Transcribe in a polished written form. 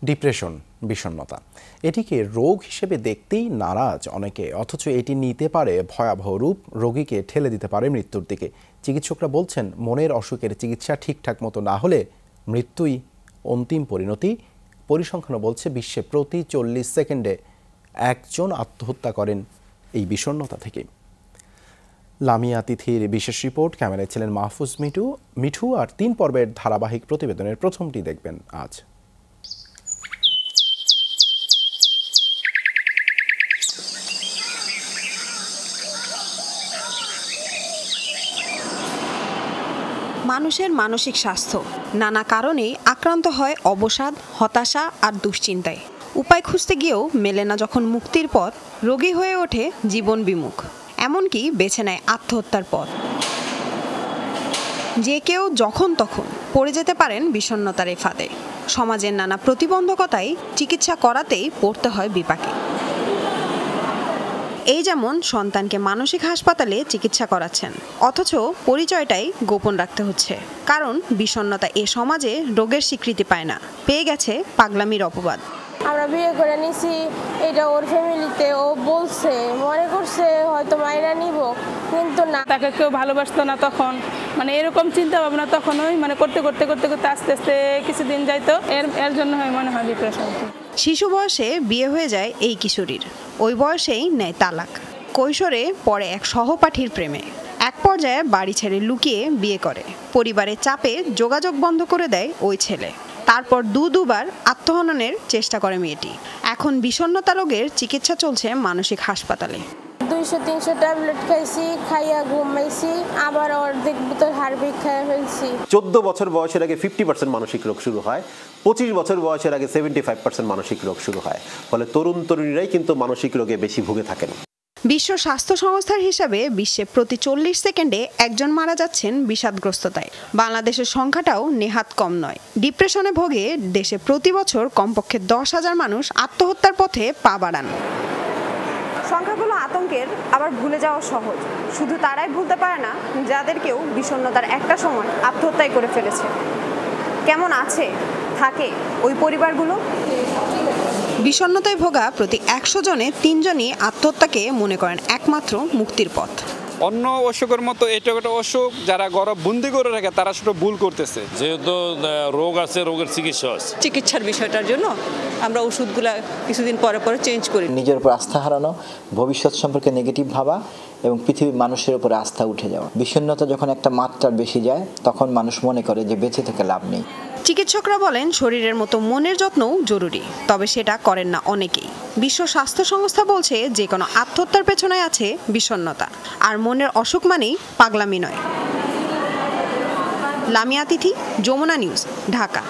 Depression, বিষণ্ণতা এটিকে রোগ হিসেবে দেখতেই নারাজ অনেকে, অথচ এটি নিতে পারে ভয়াবহ রূপ, রোগীকে ঠেলে দিতে পারে মৃত্যুর দিকে। চিকিৎসকরা বলছেন, মনের অসুখের চিকিৎসা ঠিকঠাক মতো না হলে মৃত্যুই অন্তিম পরিণতি। পরিসংখ্যানও বলছে, বিশ্বে প্রতি 40 সেকেন্ডে একজন আত্মহত্যা করেন এই বিষণ্ণতা থেকে। লামিয়া তিথির বিশেষ রিপোর্ট, ক্যামেরায় ছিলেন মাহফুজ মিঠু। আর 3 পর্বের ধারাবাহিক প্রতিবেদনের প্রথমটি দেখবেন আজ। মানুষের মানসিক স্বাস্থ্য নানা কারণে আক্রান্ত হয় অবসাদ, হতাশা আর দুশ্চিন্তায়। উপায় খুঁজতে গিয়েও মেলে না যখন মুক্তির পথ, রোগী হয়ে ওঠে জীবন বিমুখ, এমনকি বেছে নেয় আত্মহত্যার পথ। যে কেউ যখন তখন পড়ে যেতে পারেন বিষণ্ণতার এই ফাঁদে। সমাজের নানা প্রতিবন্ধকতায় চিকিৎসা করাতেই পড়তে হয় বিপাকে। এই যেমন সন্তানকে মানসিক হাসপাতালে চিকিৎসা করাচ্ছেন, অথচ পরিচয়টাই গোপন রাখতে হচ্ছে, কারণ বিষণ্ণতা এ সমাজে রোগের স্বীকৃতি পায় না, পেয়ে গেছে পাগলামির অপবাদ। আমরা বিয়ে করে নিছি, এটা ওর ফ্যামিলিতে ও বলছে, মনে করছে হয়তো মায়েরা নিব, কিন্তু না, তাকে কেউ ভালোবাসতো না তখন, মানে এরকম চিন্তা ভাবনা তখনই করতে করতে আস্তে আস্তে কিছুদিন যাইতো, এর জন্য মনে হয় ডিপ্রেশন। শিশু বয়সে বিয়ে হয়ে যায় এই কিশোরীর, ওই বয়সেই নেয় তালাক। কৈশোরে পড়ে এক সহপাঠীর প্রেমে, এক পর্যায়ে বাড়ি ছেড়ে লুকিয়ে বিয়ে করে। পরিবারের চাপে যোগাযোগ বন্ধ করে দেয় ওই ছেলে। তারপর দুবার আত্মহননের চেষ্টা করে মেয়েটি। এখন বিষণ্ণতা রোগের চিকিৎসা চলছে মানসিক হাসপাতালে। 200-300 ট্যাবলেট খাইছি, খাইয়া ঘুমাইছি, আবার অর্ধেক বোতল হারপিক খাইয়া ফেলছি। 14 বছর বয়সের আগে 50% মানসিক রোগ শুরু হয়, 25 বছর বয়সের আগে 75% মানসিক রোগ শুরু হয়। ফলে তরুণ তরুণীরাই কিন্তু মানসিক রোগে বেশি ভুগে থাকেন। বিশ্ব স্বাস্থ্য সংস্থার হিসাবে বিশ্বে প্রতি 40 সেকেন্ডে একজন মারা যাচ্ছেন বিষাদগ্রস্ততায়। বাংলাদেশের সংখ্যাটাও নেহাত কম নয়। ডিপ্রেশনে ভোগে দেশে প্রতি বছর কমপক্ষে 10,000 মানুষ আত্মহত্যার পথে পা বাড়ান। সংখ্যাগুলো আতঙ্কের, আবার ভুলে যাওয়া সহজ। শুধু তারাই ভুলতে পারে না যাদেরকেও বিষণ্ণতার একটা সময় আত্মহত্যাই করে ফেলেছে। কেমন আছে থাকে ওই পরিবারগুলো? বিষণ্ণতায় ভোগা প্রতি 100 জনে 3 জনই আত্মহত্যাকে মনে করেন একমাত্র মুক্তির পথ। অন্য অসুখের মতো এটা একটা অসুখ, যারা গরব বন্দি করে রাখে তারা সেটা ভুল করতেছে। যেহেতু রোগ আছে, রোগের চিকিৎসা আছে। চিকিৎসার বিষয়টার জন্য আমরা ওষুধগুলা কিছুদিন পরে পরে চেঞ্জ করি। নিজের উপর আস্থা হারানো, ভবিষ্যৎ সম্পর্কে নেগেটিভ ভাবা এবং পৃথিবীর মানুষের উপরে আস্থা উঠে যাওয়া। বিষণ্ণতা যখন একটা মাত্রার বেশি যায়, তখন মানুষ মনে করে যে বেঁচে থেকে লাভ নেই। চিকিৎসকরা বলেন, শরীরের মতো মনের যত্নও জরুরি, তবে সেটা করেন না অনেকেই। বিশ্ব স্বাস্থ্য সংস্থা বলছে, যে কোনো আত্মহত্যার পেছনে আছে বিষণ্ণতা, আর মনের অসুখ মানেই পাগলামি নয়। লামিয়া তিথি, যমুনা নিউজ, ঢাকা।